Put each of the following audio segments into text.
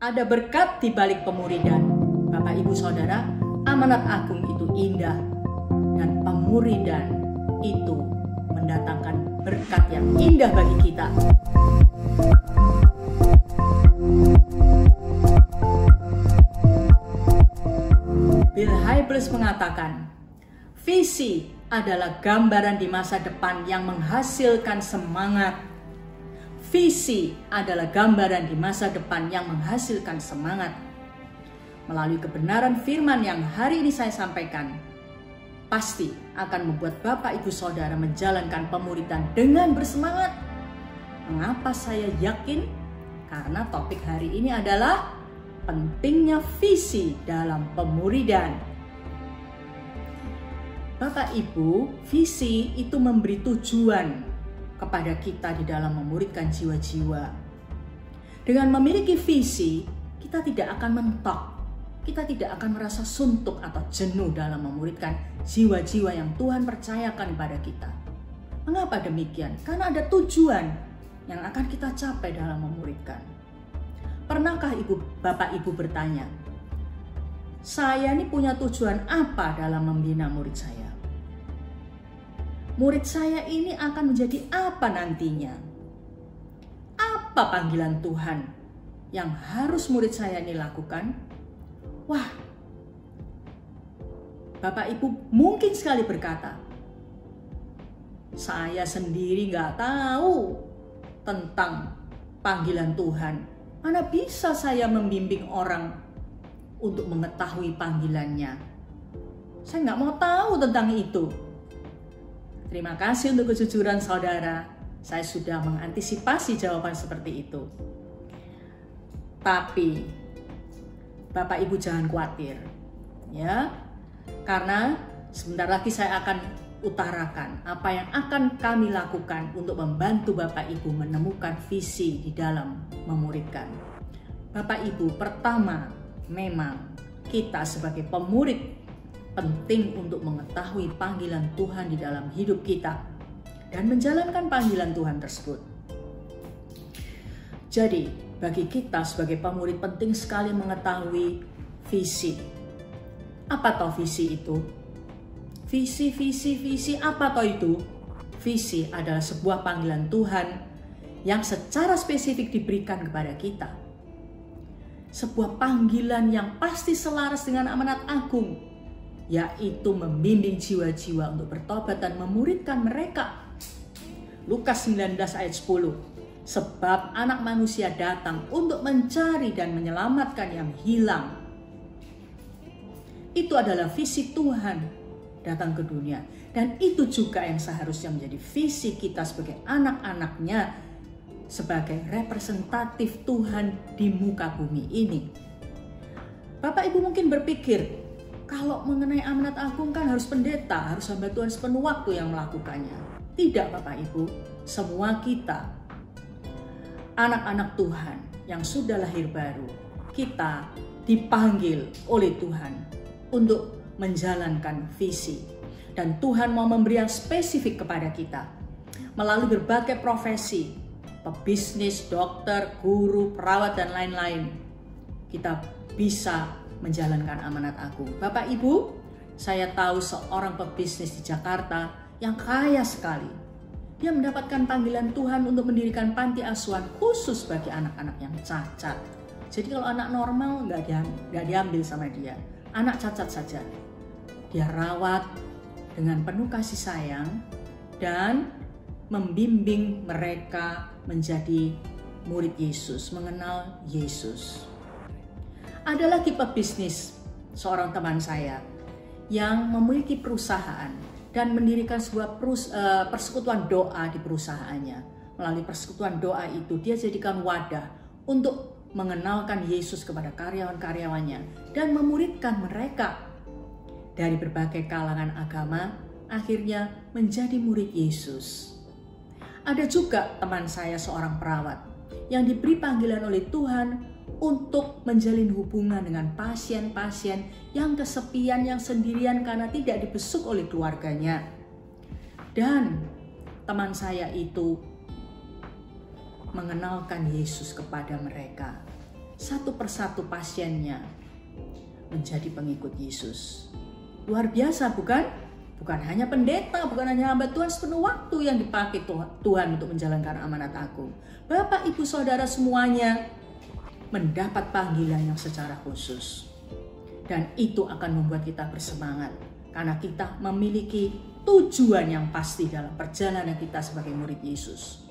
Ada berkat di balik pemuridan. Bapak, Ibu, Saudara, amanat agung itu indah. Dan pemuridan itu mendatangkan berkat yang indah bagi kita. Bill Hybels mengatakan, visi adalah gambaran di masa depan yang menghasilkan semangat. Visi adalah gambaran di masa depan yang menghasilkan semangat. Melalui kebenaran firman yang hari ini saya sampaikan, pasti akan membuat Bapak, Ibu, Saudara menjalankan pemuridan dengan bersemangat. Mengapa saya yakin? Karena topik hari ini adalah pentingnya visi dalam pemuridan. Bapak, Ibu, visi itu memberi tujuan kepada kita di dalam memuridkan jiwa-jiwa. Dengan memiliki visi, kita tidak akan mentok. Kita tidak akan merasa suntuk atau jenuh dalam memuridkan jiwa-jiwa yang Tuhan percayakan kepada kita. Mengapa demikian? Karena ada tujuan yang akan kita capai dalam memuridkan. Pernahkah Bapak Ibu bertanya, saya ini punya tujuan apa dalam membina murid saya? Murid saya ini akan menjadi apa nantinya? Apa panggilan Tuhan yang harus murid saya ini lakukan? Wah, Bapak Ibu mungkin sekali berkata, saya sendiri nggak tahu tentang panggilan Tuhan. Mana bisa saya membimbing orang untuk mengetahui panggilannya? Saya nggak mau tahu tentang itu. Terima kasih untuk kejujuran saudara. Saya sudah mengantisipasi jawaban seperti itu. Tapi Bapak Ibu jangan khawatir, ya. Karena sebentar lagi saya akan utarakan apa yang akan kami lakukan untuk membantu Bapak Ibu menemukan visi di dalam memuridkan. Bapak Ibu, pertama, memang kita sebagai pemurid penting untuk mengetahui panggilan Tuhan di dalam hidup kita dan menjalankan panggilan Tuhan tersebut. Jadi, bagi kita sebagai pemurid penting sekali mengetahui visi. Apa toh visi itu? Visi, apa toh itu? Visi adalah sebuah panggilan Tuhan yang secara spesifik diberikan kepada kita. Sebuah panggilan yang pasti selaras dengan amanat agung, yaitu membimbing jiwa-jiwa untuk bertobat dan memuridkan mereka. Lukas 19 ayat 10. Sebab anak manusia datang untuk mencari dan menyelamatkan yang hilang. Itu adalah visi Tuhan datang ke dunia. Dan itu juga yang seharusnya menjadi visi kita sebagai anak-anaknya, sebagai representatif Tuhan di muka bumi ini. Bapak Ibu mungkin berpikir, kalau mengenai amanat agung kan harus pendeta, harus hamba Tuhan sepenuh waktu yang melakukannya. Tidak Bapak Ibu, semua kita, anak-anak Tuhan yang sudah lahir baru, kita dipanggil oleh Tuhan untuk menjalankan visi. Dan Tuhan mau memberi yang spesifik kepada kita. Melalui berbagai profesi, pebisnis, dokter, guru, perawat, dan lain-lain, kita bisa menjalankan amanat agung. Bapak Ibu, saya tahu seorang pebisnis di Jakarta yang kaya sekali. Dia mendapatkan panggilan Tuhan untuk mendirikan panti asuhan khusus bagi anak-anak yang cacat. Jadi kalau anak normal nggak diambil sama dia, anak cacat saja. Dia rawat dengan penuh kasih sayang dan membimbing mereka menjadi murid Yesus, mengenal Yesus. Ada lagi pebisnis, seorang teman saya yang memiliki perusahaan dan mendirikan sebuah persekutuan doa di perusahaannya. Melalui persekutuan doa itu, dia jadikan wadah untuk mengenalkan Yesus kepada karyawan-karyawannya dan memuridkan mereka dari berbagai kalangan agama, akhirnya menjadi murid Yesus. Ada juga teman saya seorang perawat yang diberi panggilan oleh Tuhan untuk menjalin hubungan dengan pasien-pasien yang kesepian, yang sendirian karena tidak dibesuk oleh keluarganya. Dan teman saya itu mengenalkan Yesus kepada mereka. satu persatu pasiennya menjadi pengikut Yesus. Luar biasa bukan? Bukan hanya pendeta, bukan hanya hamba Tuhan sepenuh waktu yang dipakai Tuhan untuk menjalankan amanat agung. Bapak, Ibu, Saudara semuanya mendapat panggilan yang secara khusus. Dan itu akan membuat kita bersemangat. Karena kita memiliki tujuan yang pasti dalam perjalanan kita sebagai murid Yesus.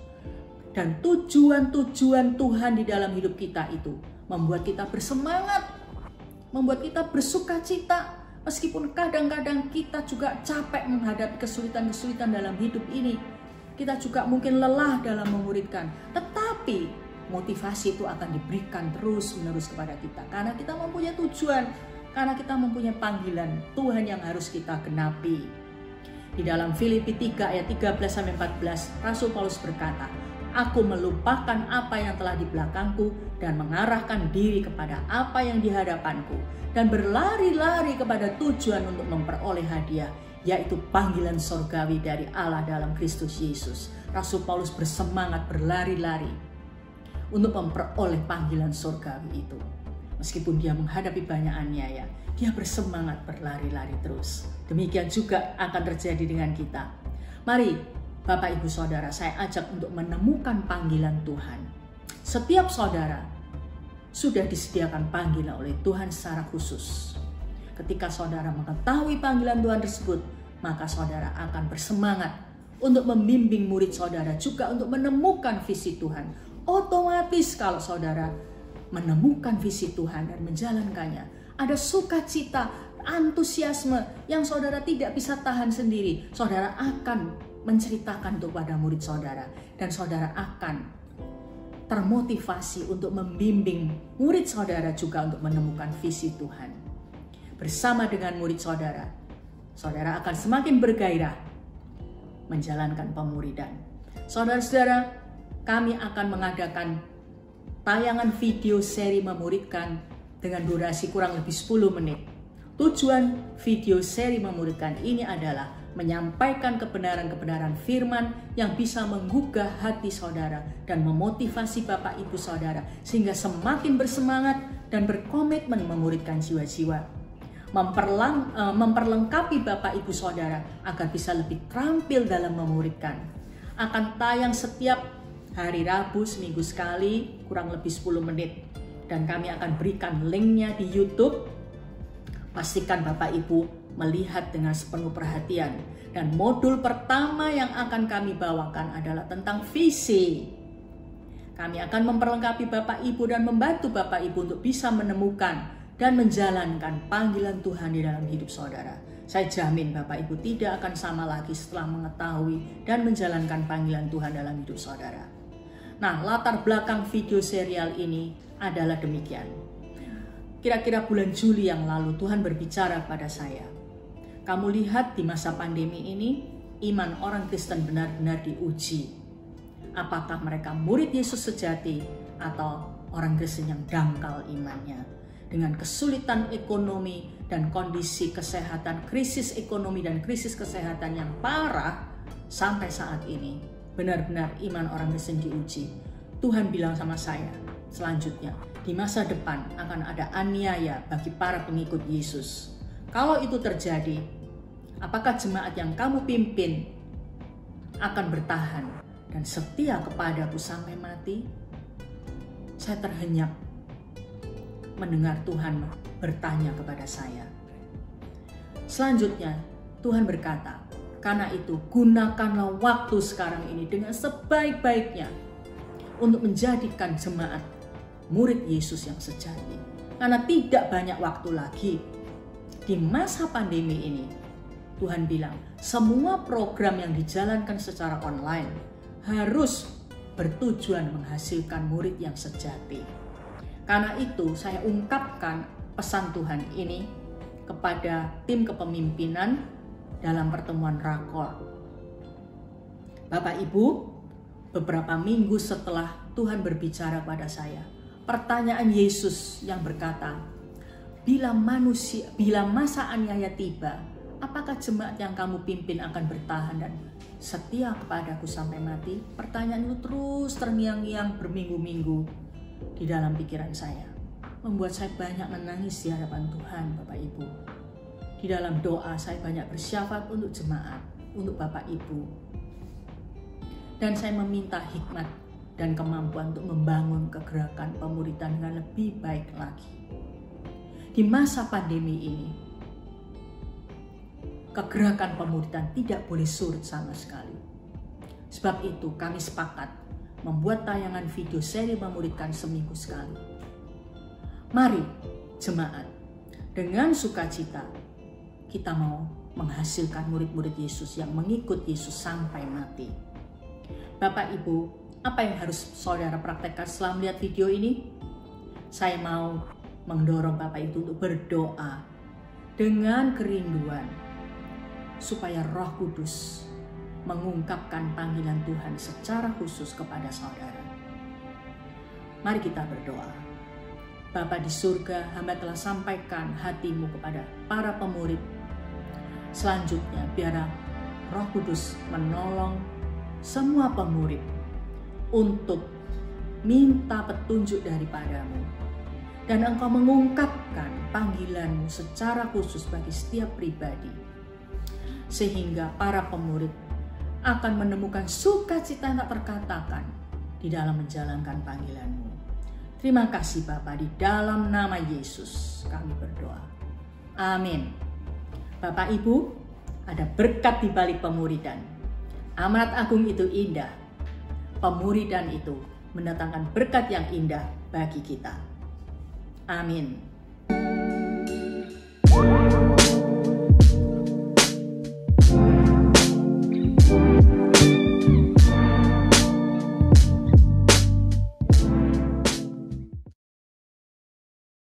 Dan tujuan-tujuan Tuhan di dalam hidup kita itu membuat kita bersemangat, membuat kita bersuka cita. Meskipun kadang-kadang kita juga capek menghadapi kesulitan-kesulitan dalam hidup ini. Kita juga mungkin lelah dalam memuridkan. Tetapi motivasi itu akan diberikan terus-menerus kepada kita. Karena kita mempunyai tujuan. Karena kita mempunyai panggilan Tuhan yang harus kita genapi. Di dalam Filipi 3 ayat 13-14, Rasul Paulus berkata, "Aku melupakan apa yang telah di belakangku dan mengarahkan diri kepada apa yang di hadapanku dan berlari-lari kepada tujuan untuk memperoleh hadiah, yaitu panggilan sorgawi dari Allah dalam Kristus Yesus." Rasul Paulus bersemangat berlari-lari untuk memperoleh panggilan sorgawi itu. Meskipun dia menghadapi banyak aniaya, dia bersemangat berlari-lari terus. Demikian juga akan terjadi dengan kita. Mari Bapak, Ibu, Saudara, saya ajak untuk menemukan panggilan Tuhan. Setiap saudara sudah disediakan panggilan oleh Tuhan secara khusus. Ketika saudara mengetahui panggilan Tuhan tersebut, maka saudara akan bersemangat untuk membimbing murid saudara juga untuk menemukan visi Tuhan. Otomatis kalau saudara menemukan visi Tuhan dan menjalankannya, ada sukacita, antusiasme yang saudara tidak bisa tahan sendiri. Saudara akan menceritakan kepada murid saudara, dan saudara akan termotivasi untuk membimbing murid saudara juga untuk menemukan visi Tuhan. Bersama dengan murid saudara, saudara akan semakin bergairah menjalankan pemuridan. Saudara-saudara, kami akan mengadakan tayangan video seri memuridkan dengan durasi kurang lebih 10 menit. Tujuan video seri memuridkan ini adalah menyampaikan kebenaran-kebenaran firman yang bisa menggugah hati saudara dan memotivasi Bapak Ibu Saudara sehingga semakin bersemangat dan berkomitmen memuridkan jiwa-jiwa. Memperlengkapi Bapak Ibu Saudara agar bisa lebih terampil dalam memuridkan. Akan tayang setiap hari Rabu seminggu sekali, kurang lebih 10 menit. Dan kami akan berikan linknya di YouTube. Pastikan Bapak Ibu melihat dengan sepenuh perhatian. Dan modul pertama yang akan kami bawakan adalah tentang visi. Kami akan memperlengkapi Bapak Ibu dan membantu Bapak Ibu untuk bisa menemukan dan menjalankan panggilan Tuhan di dalam hidup saudara. Saya jamin Bapak Ibu tidak akan sama lagi setelah mengetahui dan menjalankan panggilan Tuhan dalam hidup saudara. Nah, latar belakang video serial ini adalah demikian. Kira-kira bulan Juli yang lalu Tuhan berbicara kepada saya. Kamu lihat di masa pandemi ini, iman orang Kristen benar-benar diuji. Apakah mereka murid Yesus sejati atau orang Kristen yang dangkal imannya. Dengan kesulitan ekonomi dan kondisi kesehatan, krisis ekonomi dan krisis kesehatan yang parah sampai saat ini, benar-benar iman orang Kristen diuji. Tuhan bilang sama saya, selanjutnya, di masa depan akan ada aniaya bagi para pengikut Yesus. Kalau itu terjadi, apakah jemaat yang kamu pimpin akan bertahan dan setia kepadaku sampai mati? Saya terhenyak mendengar Tuhan bertanya kepada saya. Selanjutnya, Tuhan berkata, karena itu gunakanlah waktu sekarang ini dengan sebaik-baiknya untuk menjadikan jemaat murid Yesus yang sejati. Karena tidak banyak waktu lagi. Di masa pandemi ini, Tuhan bilang, semua program yang dijalankan secara online harus bertujuan menghasilkan murid yang sejati. Karena itu, saya ungkapkan pesan Tuhan ini kepada tim kepemimpinan dalam pertemuan rakor. Bapak Ibu, beberapa minggu setelah Tuhan berbicara pada saya, pertanyaan Yesus yang berkata, bila masa aniaya tiba, apakah jemaat yang kamu pimpin akan bertahan dan setia kepadaku sampai mati? Pertanyaan itu terus terngiang-ngiang berminggu-minggu di dalam pikiran saya. membuat saya banyak menangis di hadapan Tuhan, Bapak Ibu. Di dalam doa saya banyak bersyafaat untuk jemaat, untuk Bapak Ibu. Dan saya meminta hikmat dan kemampuan untuk membangun kegerakan pemuridan dengan lebih baik lagi. Di masa pandemi ini, kegerakan pemuridan tidak boleh surut sama sekali. Sebab itu kami sepakat membuat tayangan video seri memuridkan seminggu sekali. Mari jemaat, dengan sukacita kita mau menghasilkan murid-murid Yesus yang mengikut Yesus sampai mati. Bapak Ibu, apa yang harus saudara praktekkan setelah melihat video ini? Saya mau mendorong Bapak Ibu untuk berdoa dengan kerinduan supaya Roh Kudus mengungkapkan panggilan Tuhan secara khusus kepada saudara. Mari kita berdoa. Bapa di surga, hamba telah sampaikan hatimu kepada para pemurid. Selanjutnya, biarlah Roh Kudus menolong semua pemurid untuk minta petunjuk daripadamu. Dan engkau mengungkapkan panggilanmu secara khusus bagi setiap pribadi. Sehingga para pemurid akan menemukan sukacita yang tak terkatakan di dalam menjalankan panggilanmu. Terima kasih Bapa, di dalam nama Yesus kami berdoa. Amin. Bapak Ibu, ada berkat di balik pemuridan. Amanat agung itu indah. Pemuridan itu mendatangkan berkat yang indah bagi kita. Amin.